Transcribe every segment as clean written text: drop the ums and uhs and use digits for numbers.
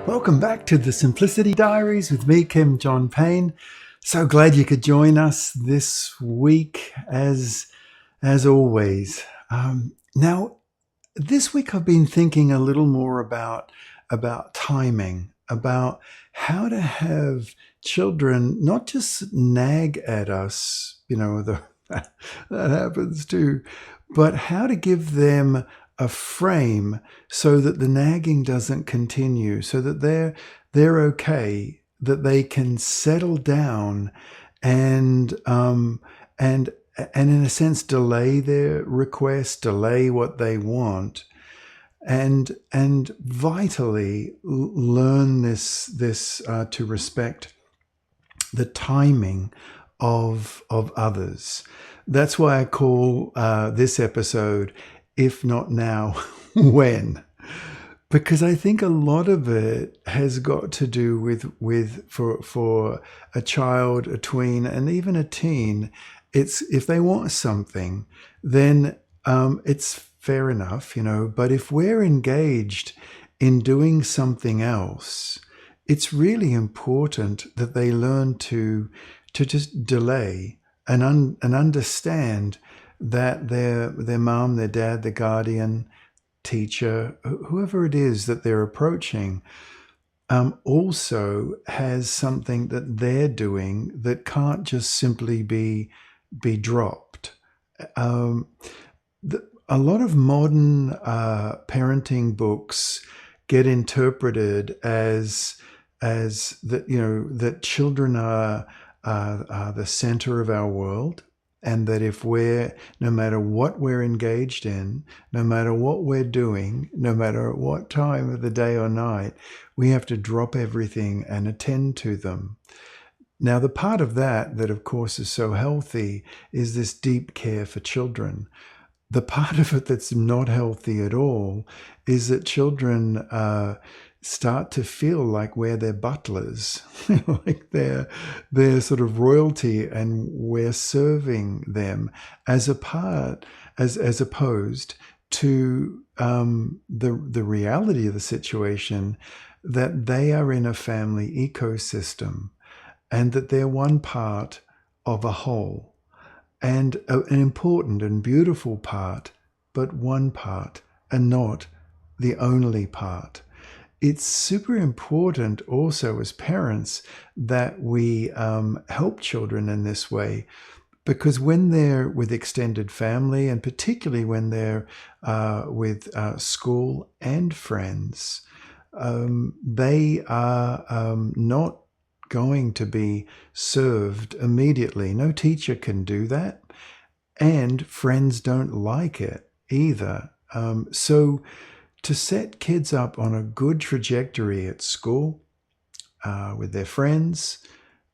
Welcome back to the Simplicity Diaries with me, John Payne. So glad you could join us this week, as always. Now, this week I've been thinking a little more about timing, about how to have children not just nag at us, that happens too, but how to give them a frame so that the nagging doesn't continue, so that they're okay, that they can settle down and and in a sense delay their request, delay what they want, and vitally learn this to respect the timing of others. That's why I call this episode "If Not Now, When?" Because I think a lot of it has got to do with for a child, a tween, and even a teen. It's if they want something, then it's fair enough, But if we're engaged in doing something else, it's really important that they learn to just delay and understand that their mom, their dad, the guardian, teacher, whoever it is that they're approaching, also has something that they're doing that can't just simply be dropped. A lot of modern parenting books get interpreted as that that children are the center of our world, and that if no matter what we're engaged in, no matter what we're doing, no matter what time of the day or night, we have to drop everything and attend to them. Now, the part of that of course is so healthy is this deep care for children. The part of it that's not healthy at all is that children start to feel like we're their butlers, like they're sort of royalty, and we're serving them as opposed to the reality of the situation, that they are in a family ecosystem and that they're one part of a whole, and an important and beautiful part, but one part and not the only part. It's super important also as parents that we help children in this way, because when they're with extended family, and particularly when they're with school and friends, they are not going to be served immediately. No teacher can do that, and friends don't like it either. So to set kids up on a good trajectory at school, with their friends,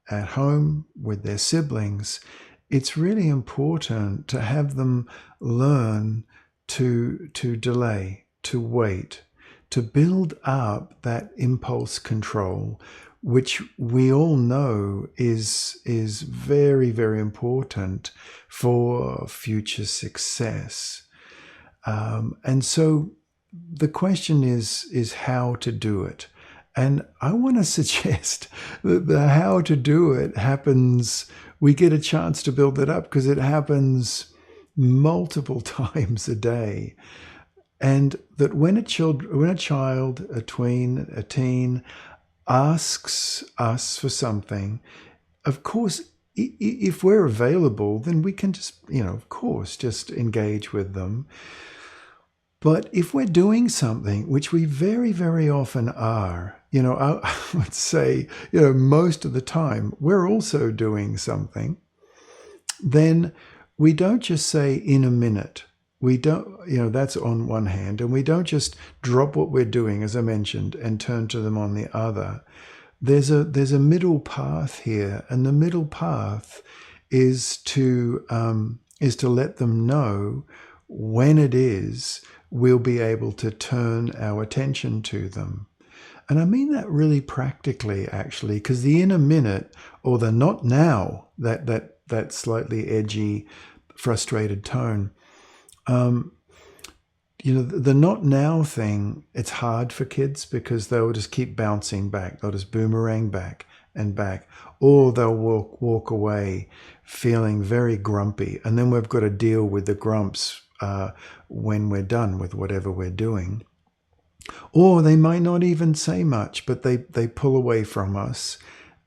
at home, with their siblings, it's really important to have them learn to delay, to wait, to build up that impulse control, which we all know is very, very important for future success. And so the question is how to do it. And I want to suggest that the how to do it happens, we get a chance to build it up because it happens multiple times a day. And that when a child, a tween, a teen asks us for something, of course, if we're available, then we can just, of course, just engage with them. But if we're doing something, which we very, very often are, I would say, most of the time, we're also doing something, then we don't just say in a minute. We don't, that's on one hand, and we don't just drop what we're doing, as I mentioned, and turn to them on the other. There's a middle path here, and the middle path is to let them know when it is we'll be able to turn our attention to them. And I mean that really practically, actually, because the in a minute, or the not now, that slightly edgy, frustrated tone, the not now thing, it's hard for kids because they'll just keep bouncing back. They'll just boomerang back and back, or they'll walk away feeling very grumpy. And then we've got to deal with the grumps when we're done with whatever we're doing. Or they might not even say much, but they pull away from us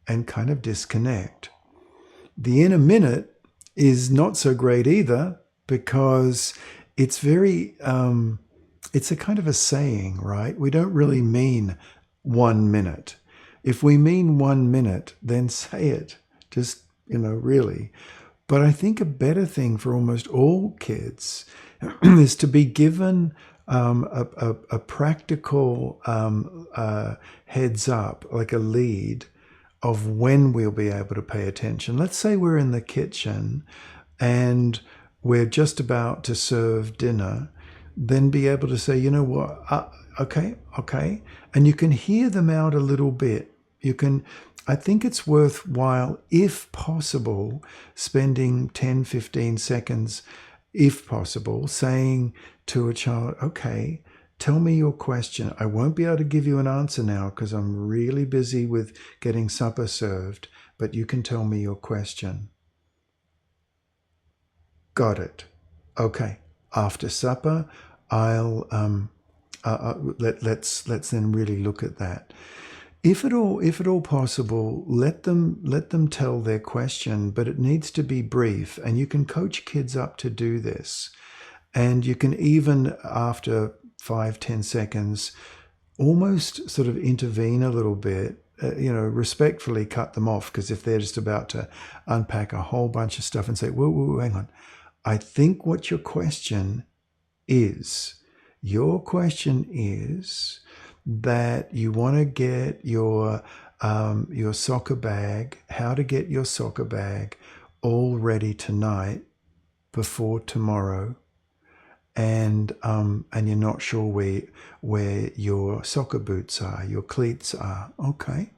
and kind of disconnect. The in a minute is not so great either, because it's very, it's a kind of a saying, right? We don't really mean 1 minute. If we mean 1 minute, then say it, just, really. But I think a better thing for almost all kids is to be given a practical heads up, like a lead of when we'll be able to pay attention. Let's say we're in the kitchen and we're just about to serve dinner, then be able to say, you know what, okay. And you can hear them out a little bit. I think it's worthwhile, if possible, spending 10, 15 seconds, if possible, saying to a child, okay, tell me your question. I won't be able to give you an answer now because I'm really busy with getting supper served, but you can tell me your question. Got it. Okay. After supper, I'll let's then really look at that. If at all possible, let them tell their question, but it needs to be brief. And you can coach kids up to do this. And you can even, after 5-10 seconds, almost sort of intervene a little bit, respectfully cut them off. Because if they're just about to unpack a whole bunch of stuff and say, whoa, hang on. I think what your question is that you want to get your soccer bag, how to get your soccer bag all ready tonight before tomorrow, and you're not sure where your soccer boots are, your cleats are. Okay,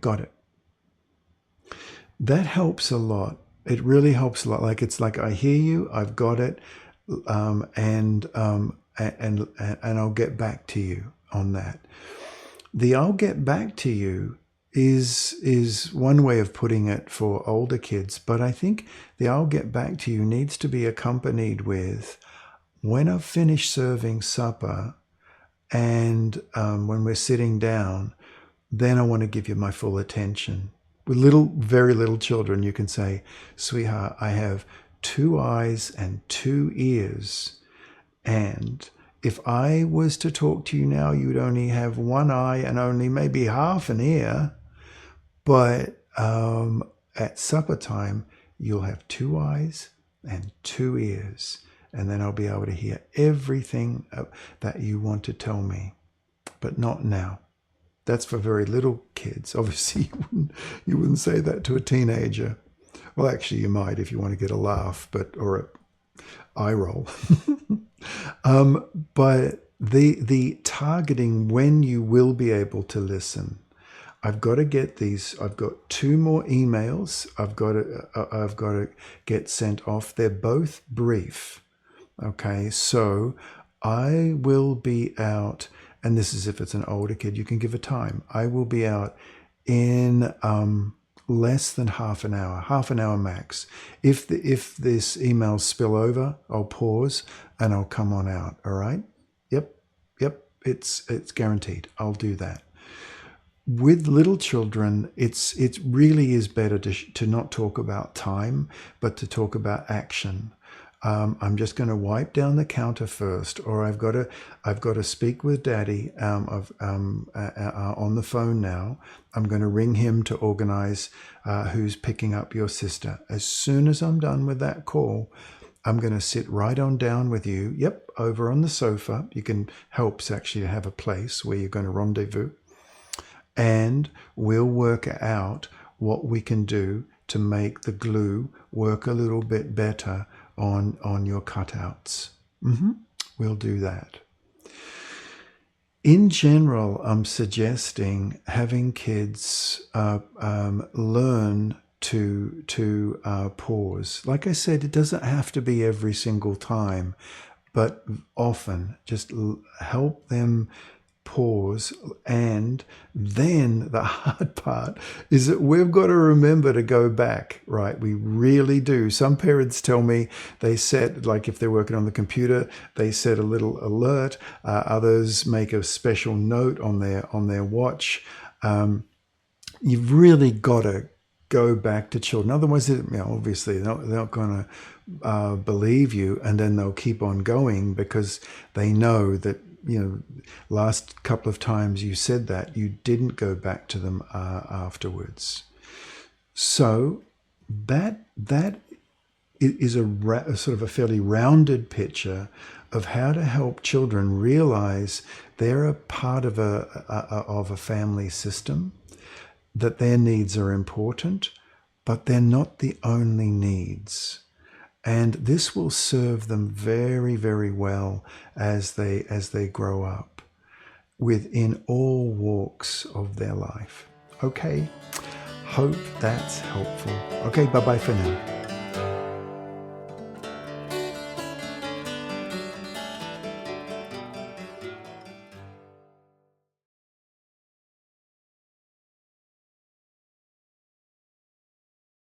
got it. That helps a lot. It really helps a lot. It's like, I hear you, I've got it, and I'll get back to you on that. The I'll get back to you is one way of putting it for older kids, but I think the I'll get back to you needs to be accompanied with, when I've finished serving supper and when we're sitting down, then I want to give you my full attention. With very little children, you can say, sweetheart, I have 2 eyes and 2 ears. And if I was to talk to you now, you'd only have 1 eye and only maybe half an ear. But at supper time, you'll have 2 eyes and 2 ears. And then I'll be able to hear everything that you want to tell me, but not now. That's for very little kids. Obviously, you wouldn't say that to a teenager. Well, actually, you might if you want to get a laugh, or an eye roll. But the targeting when you will be able to listen. I've got to get these. I've got 2 more emails. I've got to get sent off. They're both brief. Okay, so I will be out. And this is if it's an older kid, you can give a time. I will be out in less than half an hour max. If this emails spill over, I'll pause and I'll come on out. All right? Yep. It's guaranteed. I'll do that. With little children, it really is better to not talk about time, but to talk about action. I'm just going to wipe down the counter first, or I've got to speak with Daddy on the phone now. I'm going to ring him to organize who's picking up your sister. As soon as I'm done with that call, I'm going to sit right on down with you. Yep, over on the sofa. You can help actually have a place where you're going to rendezvous, and we'll work out what we can do to make the glue work a little bit better on your cutouts. We'll do that. In general, I'm suggesting having kids learn to pause. Like I said, it doesn't have to be every single time, but often just help them pause. And then the hard part is that we've got to remember to go back, right? We really do. Some parents tell me they set, like if they're working on the computer, they set a little alert. Others make a special note on their watch. You've really got to go back to children. Otherwise, obviously they're not going to believe you, and then they'll keep on going because they know that, last couple of times you said that, you didn't go back to them afterwards. So that is a sort of a fairly rounded picture of how to help children realize they're a part of a family system, that their needs are important, but they're not the only needs. And this will serve them very, very well as they grow up within all walks of their life. Okay, hope that's helpful. Okay, bye-bye for now.